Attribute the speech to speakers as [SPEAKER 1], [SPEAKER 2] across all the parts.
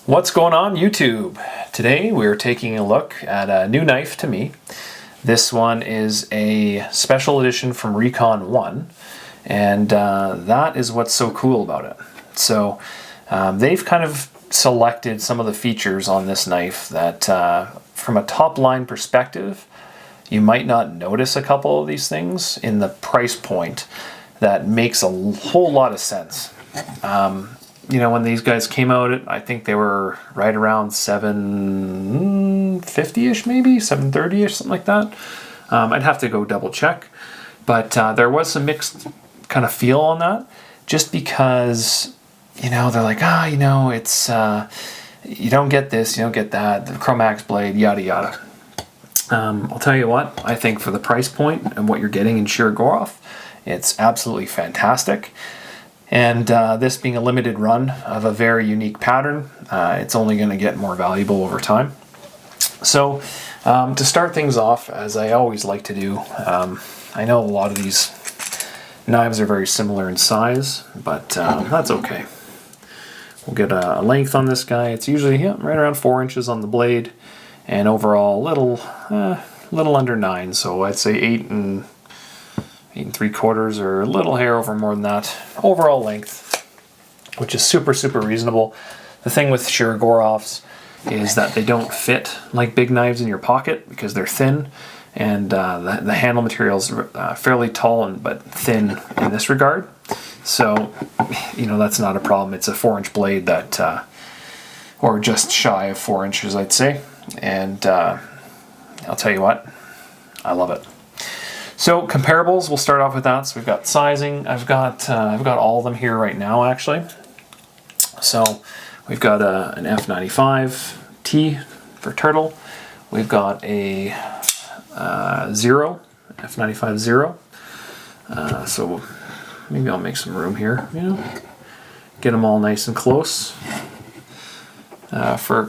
[SPEAKER 1] What's going on YouTube? Today we're taking a look at a new knife to me. This one is a special edition from Recon 1, and that is what's so cool about it. So they've kind of selected some of the features on this knife that from a top line perspective you might not notice a couple of these things in the price point that makes a whole lot of sense. You know, when these guys came out, I think they were right around $750-ish, maybe $730-ish, something like that. I'd have to go double check, but there was some mixed kind of feel on that, just because, you know, they're like, you know, it's you don't get this, you don't get that, the Chromax blade, yada yada. I'll tell you what, I think for the price point and what you're getting in Shirogorov, it's absolutely fantastic. And this being a limited run of a very unique pattern, it's only going to get more valuable over time. So to start things off, as I always like to do, I know a lot of these knives are very similar in size, but that's okay. We'll get a length on this guy. It's usually right around 4 inches on the blade, and overall little under 9, so I'd say 8 3/4 or a little hair over more than that overall length, which is super reasonable. The thing with Shirogorovs is that they don't fit like big knives in your pocket because they're thin, and the handle material is fairly tall but thin in this regard. So, you know, that's not a problem. It's a 4-inch blade that, or just shy of 4 inches, I'd say. And I'll tell you what, I love it. So comparables, we'll start off with that. So we've got sizing. I've got all of them here right now, actually. So we've got an F95T for turtle. We've got a Zero, F95 Zero. So maybe I'll make some room here. You know, get them all nice and close. For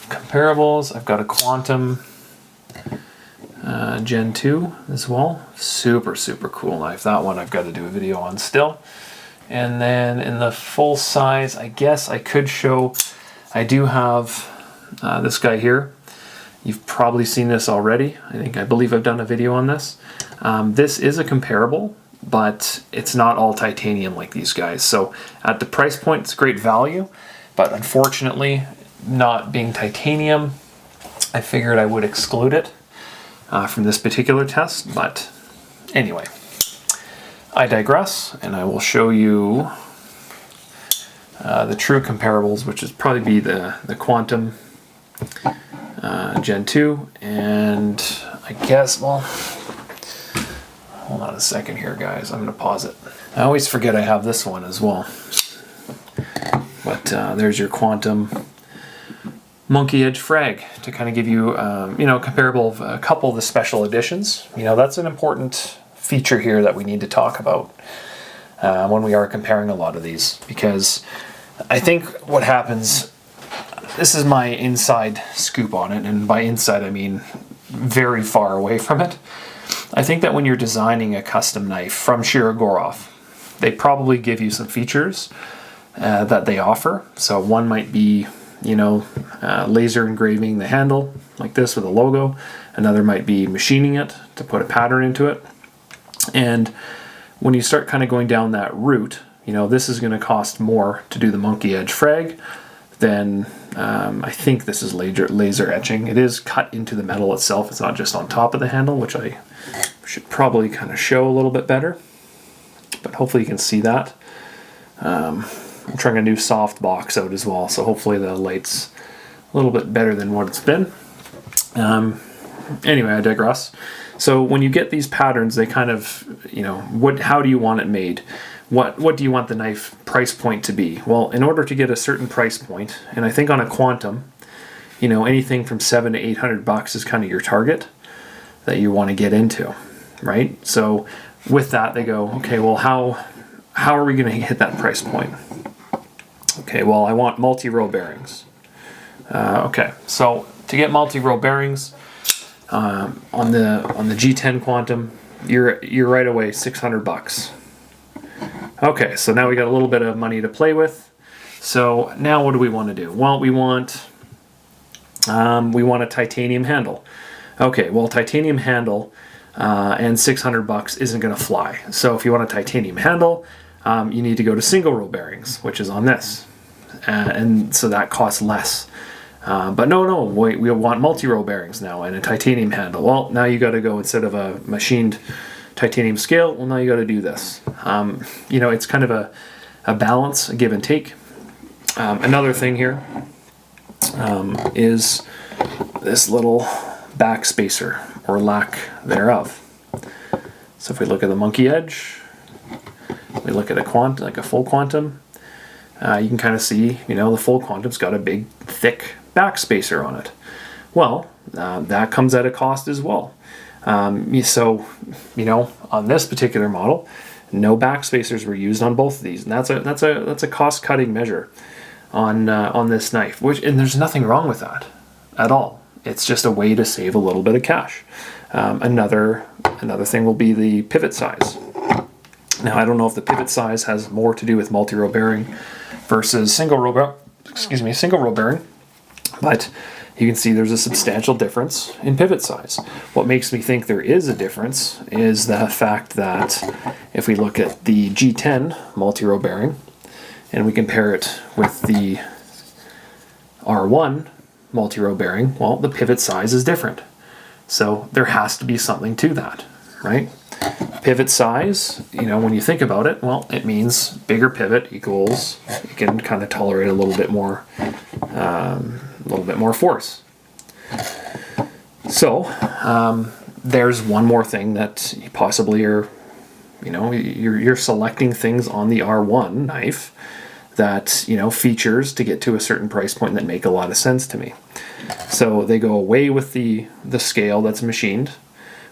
[SPEAKER 1] comparables, I've got a Quantum Gen 2 as well. Super cool knife. That one I've got to do a video on still. And then in the full size, I guess I could show, I do have this guy here. You've probably seen this already. I believe I've done a video on this. This is a comparable, but it's not all titanium like these guys. So at the price point, it's great value, but unfortunately, not being titanium, I figured I would exclude it from this particular test. But anyway, I digress, and I will show you the true comparables, which would probably be the Quantum Gen 2, and I guess, well, hold on a second here, guys. I'm going to pause it. I always forget I have this one as well. But there's your Quantum Monkey Edge frag to kind of give you, you know, comparable of a couple of the special editions. You know, that's an important feature here that we need to talk about when we are comparing a lot of these, because I think what happens, this is my inside scoop on it, and by inside I mean very far away from it. I think that when you're designing a custom knife from Shirogorov, they probably give you some features that they offer. So one might be, you know, laser engraving the handle like this with a logo. Another might be machining it to put a pattern into it. And when you start kind of going down that route, you know, this is going to cost more to do the monkey edge frag than I think this is laser etching. It is cut into the metal itself. It's not just on top of the handle, which I should probably kind of show a little bit better. But hopefully you can see that. I'm trying a new soft box out as well, so hopefully the light's a little bit better than what it's been. Anyway, I digress. So when you get these patterns, they kind of, you know, how do you want it made? What do you want the knife price point to be? Well, in order to get a certain price point, and I think on a Quantum, you know, anything from $700 to $800 is kind of your target that you want to get into, right? So with that, they go, okay, well, how are we going to hit that price point? Okay, well, I want multi-row bearings. Okay, so to get multi-row bearings on the G10 Quantum, you're right away $600. Okay, so now we got a little bit of money to play with. So now what do we want to do? Well, we want a titanium handle. Okay, well, titanium handle and $600 isn't going to fly. So if you want a titanium handle, you need to go to single row bearings, which is on this. And so that costs less. But no, we want multi-row bearings now and a titanium handle. Well, now you got to go, instead of a machined titanium scale, well, now you got to do this. It's kind of a balance, a give and take. Another thing here is this little back spacer, or lack thereof. So if we look at the monkey edge, we look at a full quantum, you can kind of see, the full quantum's got a big, thick back spacer on it. Well, that comes at a cost as well. So, on this particular model, no back spacers were used on both of these, and that's a cost-cutting measure on this knife. And there's nothing wrong with that at all. It's just a way to save a little bit of cash. Another thing will be the pivot size. Now, I don't know if the pivot size has more to do with multi-row bearing versus single row bearing, but you can see there's a substantial difference in pivot size. What makes me think there is a difference is the fact that if we look at the G10 multi-row bearing and we compare it with the R1 multi-row bearing, well, the pivot size is different. So there has to be something to that, right? Pivot size, when you think about it, well, it means bigger pivot equals you can kind of tolerate a little bit more force. So there's one more thing that you possibly are, you're selecting things on the R1 knife that, features to get to a certain price point that make a lot of sense to me. So they go away with the scale that's machined,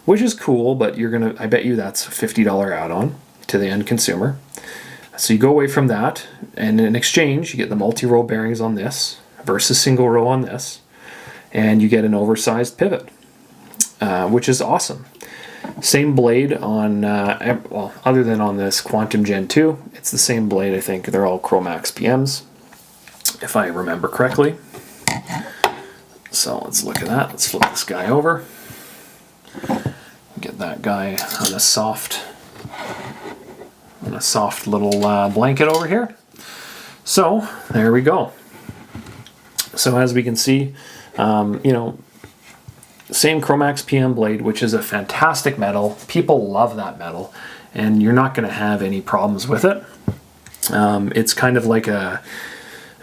[SPEAKER 1] which is cool, but I bet you that's a $50 add-on to the end consumer. So you go away from that, and in exchange, you get the multi-row bearings on this versus single row on this, and you get an oversized pivot, which is awesome. Same blade on, other than on this Quantum Gen 2, it's the same blade. I think they're all Chromax PMs, if I remember correctly. So let's look at that. Let's flip this guy over. Get that guy on a soft little blanket over here. So there we go. So as we can see, same Chromax PM blade, which is a fantastic metal. People love that metal, and you're not going to have any problems with it. It's kind of like a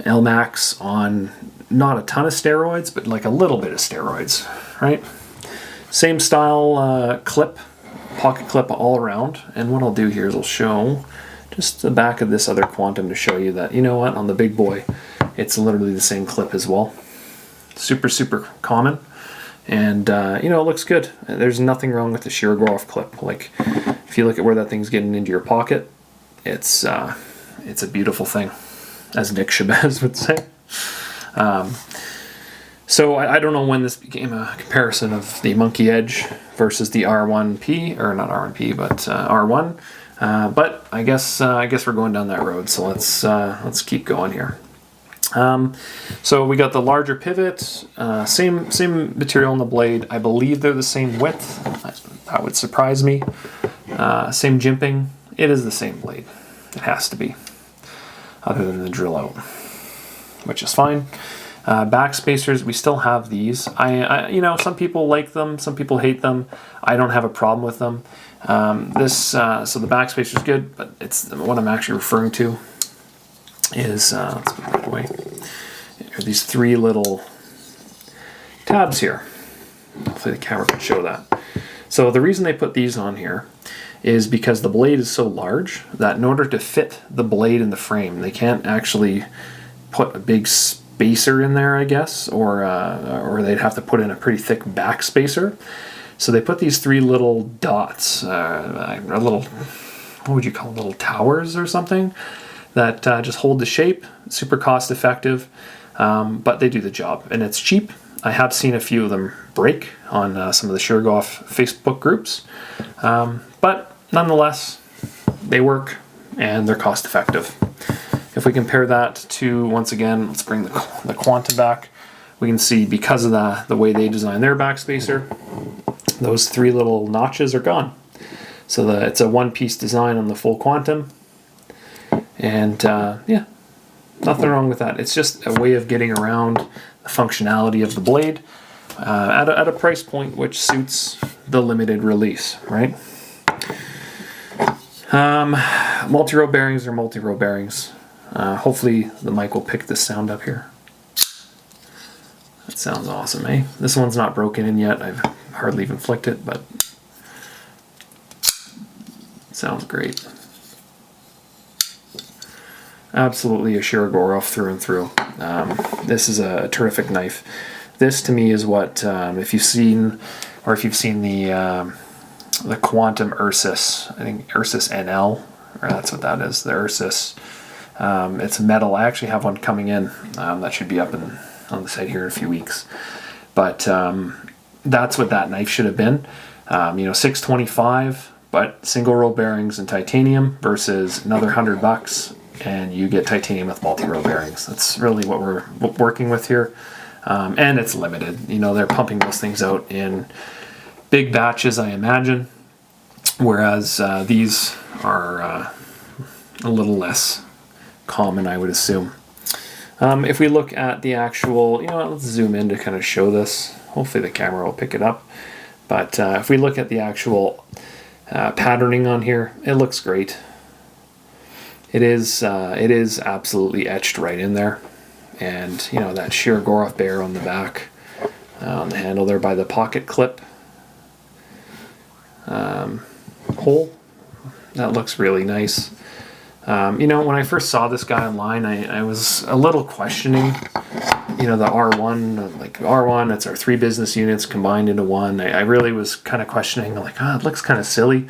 [SPEAKER 1] LMAX on not a ton of steroids, but like a little bit of steroids, right? Same style clip, pocket clip all around. And what I'll do here is I'll show just the back of this other Quantum to show you that, on the big boy, it's literally the same clip as well. Super, super common. And, it looks good. There's nothing wrong with the Shirogorov clip. Like, if you look at where that thing's getting into your pocket, it's a beautiful thing, as Nick Chabez would say. So I don't know when this became a comparison of the Monkey Edge versus the R1P, or not R1P, but R1. But I guess we're going down that road. So let's keep going here. So we got the larger pivot, same material on the blade. I believe they're the same width. That would surprise me. Same jimping. It is the same blade. It has to be, other than the drill out, which is fine. Back spacers, we still have these. I some people like them, some people hate them. I don't have a problem with them. So the back spacer is good, but it's what I'm actually referring to is let's put that away. Are these three little tabs here. Hopefully the camera can show that. So the reason they put these on here is because the blade is so large that in order to fit the blade in the frame, they can't actually put a big spacer in there, I guess, or they'd have to put in a pretty thick back spacer. So they put these three little dots, what would you call them, little towers or something, that just hold the shape. Super cost effective, but they do the job, and it's cheap. I have seen a few of them break on some of the Shirogorov Facebook groups, but nonetheless, they work and they're cost effective. If we compare that to, once again, let's bring the Quantum back, we can see because of the way they design their backspacer, those 3 little notches are gone. So it's a one-piece design on the full Quantum. And yeah, nothing wrong with that. It's just a way of getting around the functionality of the blade at a price point which suits the limited release, right? Multi-row bearings are multi-row bearings. Hopefully the mic will pick this sound up here. That sounds awesome, eh? This one's not broken in yet. I've hardly even flicked it, but it sounds great. Absolutely a Shirogorov through and through. This is a terrific knife. This to me is what, if you've seen the Quantum Ursus, I think Ursus NL, or that's what that is, the Ursus. It's metal. I actually have one coming in. That should be up on the site here in a few weeks. But that's what that knife should have been. $625, but single row bearings and titanium versus another $100, and you get titanium with multi-row bearings. That's really what we're working with here. And it's limited. They're pumping those things out in big batches, I imagine, whereas these are a little less common, I would assume. If we look at the actual, let's zoom in to kind of show this. Hopefully the camera will pick it up. But if we look at the actual patterning on here, it looks great. It is absolutely etched right in there. And, that Shirogorov bear on the back, on the handle there by the pocket clip hole, that looks really nice. When I first saw this guy online, I was a little questioning, the R1, like R1, it's our 3 business units combined into one. I really was kind of questioning, like, it looks kind of silly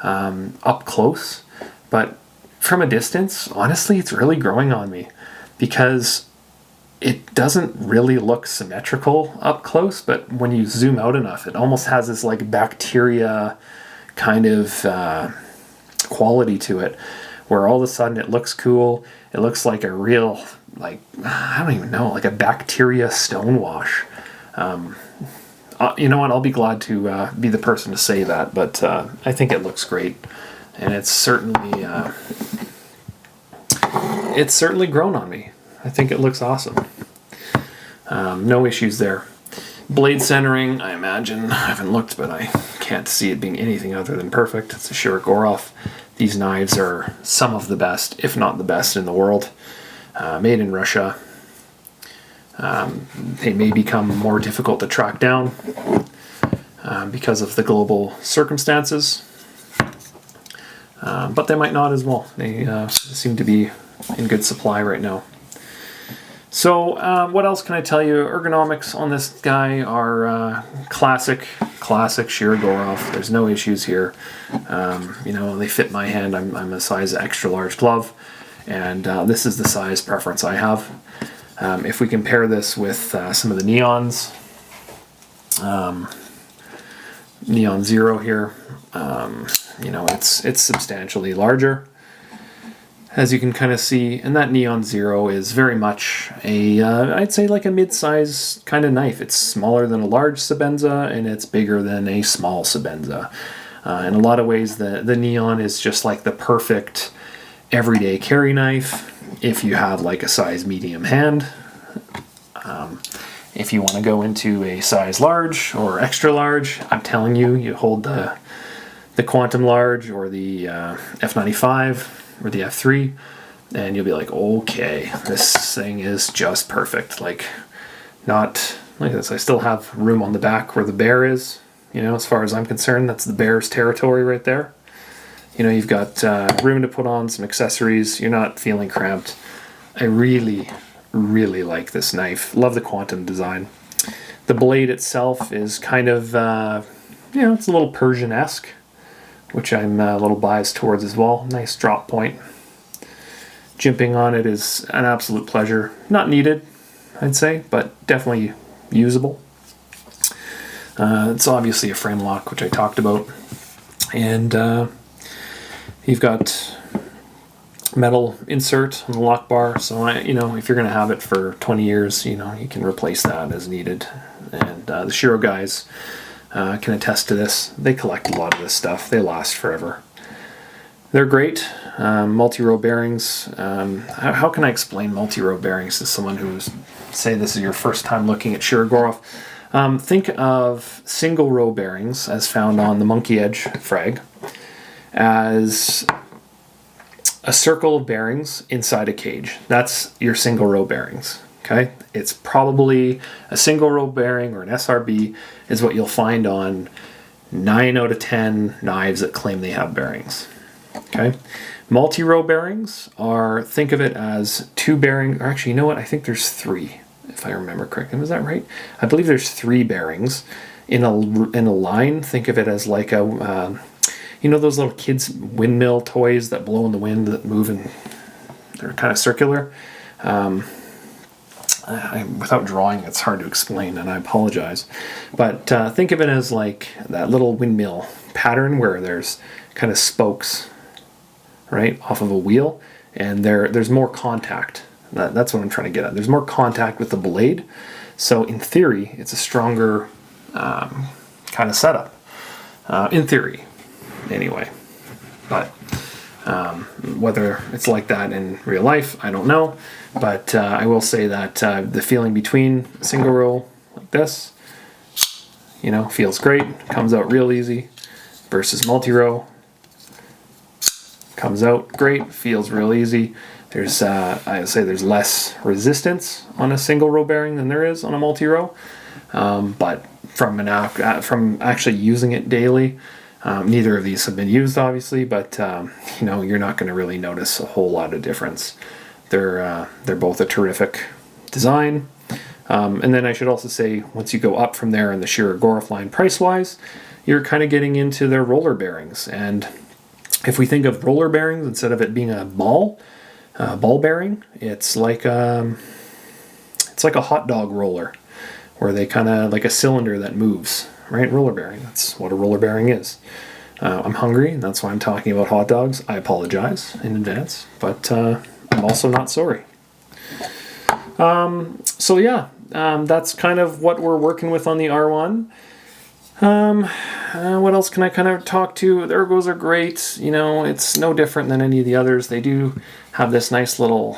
[SPEAKER 1] up close. But from a distance, honestly, it's really growing on me because it doesn't really look symmetrical up close, but when you zoom out enough, it almost has this like bacteria kind of quality to it, where all of a sudden it looks cool. It looks like a real, like, I don't even know, like a bacteria stonewash. You know what? I'll be glad to be the person to say that, but I think it looks great, and it's certainly grown on me. I think it looks awesome. No issues there. Blade centering, I imagine, I haven't looked, but I can't see it being anything other than perfect. It's a Shirogorov. These knives are some of the best, if not the best in the world. Made in Russia. They may become more difficult to track down because of the global circumstances. But they might not as well. They seem to be in good supply right now. So what else can I tell you? Ergonomics on this guy are classic Shirogorov. There's no issues here. They fit my hand. I'm a size extra large glove, and this is the size preference I have. If we compare this with some of the Neons, Neon Zero here, it's substantially larger, as you can kind of see, and that Neon Zero is very much I'd say like a mid-size kind of knife. It's smaller than a large Sebenza, and it's bigger than a small Sebenza. In a lot of ways, the Neon is just like the perfect everyday carry knife if you have like a size medium hand. If you want to go into a size large or extra large, I'm telling you, you hold the Quantum Large or the F95 or the F3, and you'll be like, okay, this thing is just perfect. Like, not like this. I still have room on the back where the bear is. As far as I'm concerned, that's the bear's territory right there. You've got room to put on some accessories. You're not feeling cramped. I really, really like this knife. Love the Quantum design. The blade itself is kind of, it's a little Persian-esque, which I'm a little biased towards as well. Nice drop point. Jimping on it is an absolute pleasure. Not needed, I'd say, but definitely usable. It's obviously a frame lock, which I talked about. And you've got metal insert on the lock bar. So if you're going to have it for 20 years, you can replace that as needed. And the Shiro guys can attest to this. They collect a lot of this stuff. They last forever. They're great. Multi-row bearings. How can I explain multi-row bearings to someone who's, say this is your first time looking at Shirogorov? Think of single row bearings as found on the Monkey Edge frag as a circle of bearings inside a cage. That's your single row bearings. Okay, it's probably a single row bearing, or an SRB is what you'll find on 9 out of 10 knives that claim they have bearings. Okay, multi-row bearings think of it as 2 bearings, or actually, you know what? I think there's 3, if I remember correctly. Was that right? I believe there's 3 bearings in a line. Think of it as like a those little kids' windmill toys that blow in the wind that move, and they're kind of circular. Without drawing, it's hard to explain, and I apologize. But think of it as like that little windmill pattern where there's kind of spokes, right, off of a wheel, and there's more contact. That's what I'm trying to get at. There's more contact with the blade. So in theory, it's a stronger kind of setup. In theory. Anyway, but whether it's like that in real life, I don't know. But I will say that the feeling between single row like this, feels great, comes out real easy, versus multi-row, comes out great, feels real easy. There's I would say there's less resistance on a single row bearing than there is on a multi-row, but from actually using it daily. Neither of these have been used, obviously, but you're not going to really notice a whole lot of difference. They're both a terrific design, and then I should also say, once you go up from there in the Shirogorov line price-wise, you're kind of getting into their roller bearings. And if we think of roller bearings instead of it being a ball bearing, it's like a hot dog roller, where they kind of like a cylinder that moves. Right, roller bearing. That's what a roller bearing is. I'm hungry, and that's why I'm talking about hot dogs. I apologize in advance, but I'm also not sorry. So yeah, that's kind of what we're working with on the R1. What else can I kind of talk to? The ergos are great. It's no different than any of the others. They do have this nice little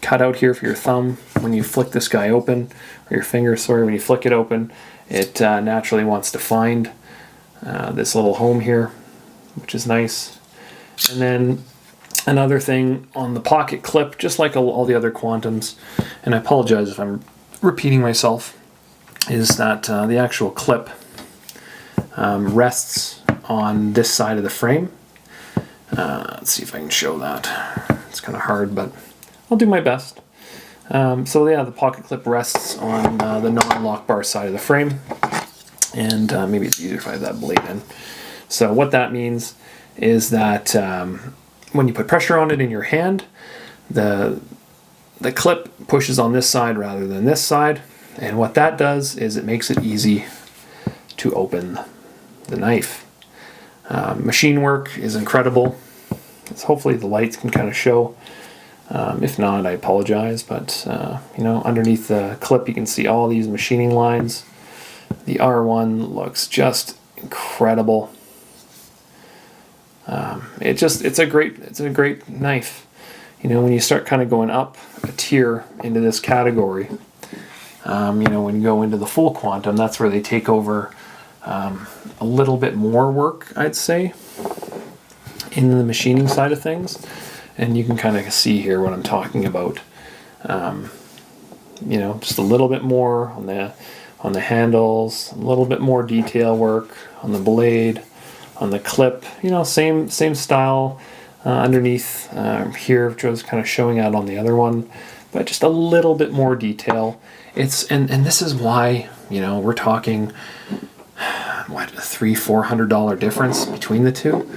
[SPEAKER 1] cutout here for your thumb when you flick this guy open, or your finger, sorry, when you flick it open. It naturally wants to find this little home here, which is nice. And then another thing on the pocket clip, just like all the other Quantums, and I apologize if I'm repeating myself, is that the actual clip rests on this side of the frame. Let's see if I can show that. It's kind of hard, but I'll do my best. So yeah, the pocket clip rests on the non-lock bar side of the frame, and maybe it's easier if I have that blade in. So what that means is that when you put pressure on it in your hand, the clip pushes on this side rather than this side, and what that does is it makes it easy to open the knife. Machine work is incredible. Hopefully the lights can kind of show. If not, I apologize, but underneath the clip you can see all these machining lines. The R1 looks just incredible. It's a great knife. When you start kind of going up a tier into this category, when you go into the full Quantum, that's where they take over a little bit more work, I'd say, in the machining side of things. And you can kind of see here what I'm talking about. Just a little bit more on the handles, a little bit more detail work on the blade, on the clip. Same style underneath here, which was kind of showing out on the other one, but just a little bit more detail. And this is why we're talking what, $300-400 difference between the two.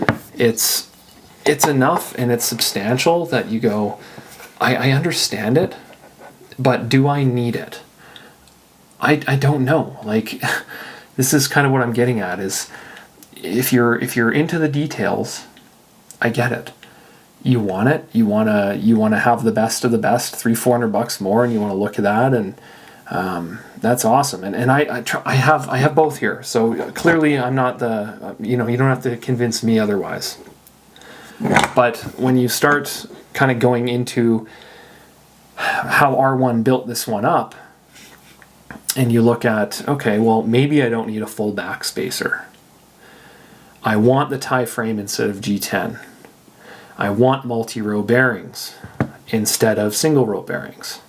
[SPEAKER 1] It's enough and it's substantial that you go, I understand it, but do I need it? I don't know. Like, this is kind of what I'm getting at, is if you're into the details, I get it. you want it. You want to have the best of the best, $300-400 more, and you want to look at that, and that's awesome. And I have both here. So clearly I'm not the, you don't have to convince me otherwise. But when you start kind of going into how R1 built this one up, and you look at, okay, well, maybe I don't need a full back spacer. I want the tie frame instead of G10. I want multi-row bearings instead of single row bearings.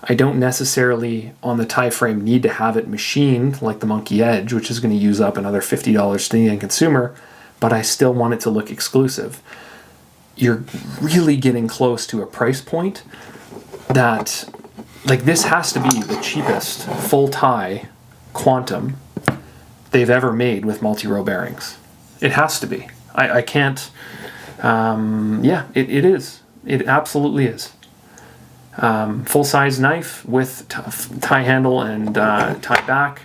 [SPEAKER 1] I don't necessarily, on the tie frame, need to have it machined like the Monkey Edge, which is going to use up another $50 to the end consumer, but I still want it to look exclusive. You're really getting close to a price point that, like, this has to be the cheapest full tie Quantum they've ever made with multi-row bearings. It has to be. I can't, it is. It absolutely is. Full-size knife with tie handle and tie back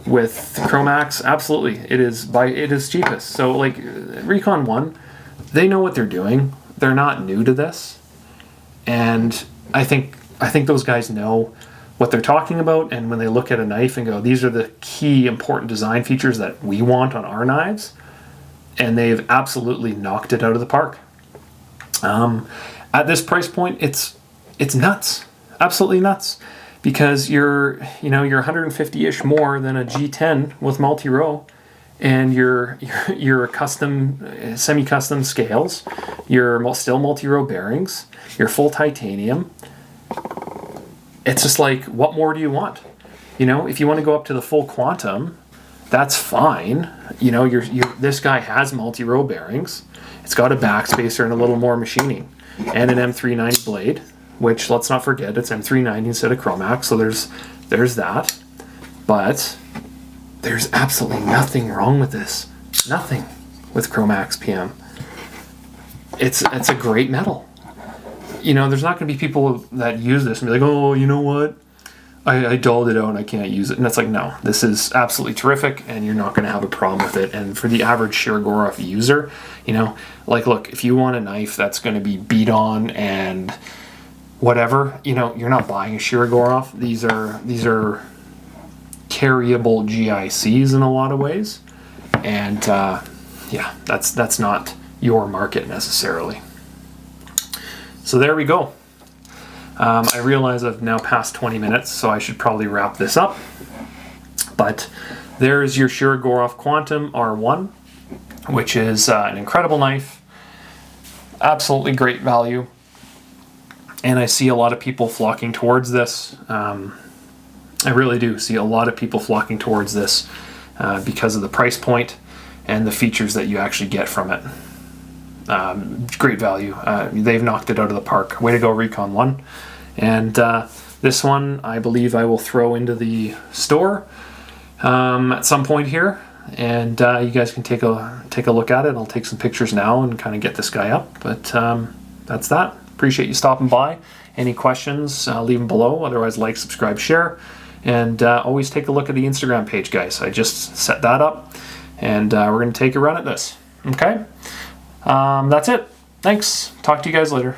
[SPEAKER 1] with Chromax, absolutely. It is cheapest. So, like, Recon 1, they know what they're doing. They're not new to this. And I think those guys know what they're talking about, and when they look at a knife and go, these are the key important design features that we want on our knives, and they've absolutely knocked it out of the park. At this price point, it's nuts, absolutely nuts, because you're 150-ish more than a G10 with multi-row, and your custom, semi-custom scales, your still multi-row bearings, your full titanium. It's just like, what more do you want? If you want to go up to the full Quantum, that's fine. This guy has multi-row bearings. It's got a backspacer and a little more machining, and an M390 blade, which, let's not forget, it's M390 instead of Chromax, so there's that. But there's absolutely nothing wrong with this. Nothing with Chromax PM. It's a great metal. There's not going to be people that use this and be like, oh, you know what? I dulled it out and I can't use it. And it's like, no, this is absolutely terrific, and you're not going to have a problem with it. And for the average Shirogorov user, look, if you want a knife that's going to be beat on and whatever, you're not buying a Shirogorov. These are carryable GICs in a lot of ways. And that's not your market necessarily. So there we go. I realize I've now passed 20 minutes, so I should probably wrap this up. But there's your Shirogorov Quantum R1, which is an incredible knife. Absolutely great value. And I see a lot of people flocking towards this. I really do see a lot of people flocking towards this because of the price point and the features that you actually get from it. Great value. They've knocked it out of the park. Way to go, Recon 1. And this one, I believe I will throw into the store at some point here, and you guys can take a look at it. I'll take some pictures now and kind of get this guy up. But that's that. Appreciate you stopping by. Any questions, leave them below. Otherwise, like, subscribe, share, and always take a look at the Instagram page, guys. I just set that up, and we're going to take a run at this. Okay? That's it. Thanks. Talk to you guys later.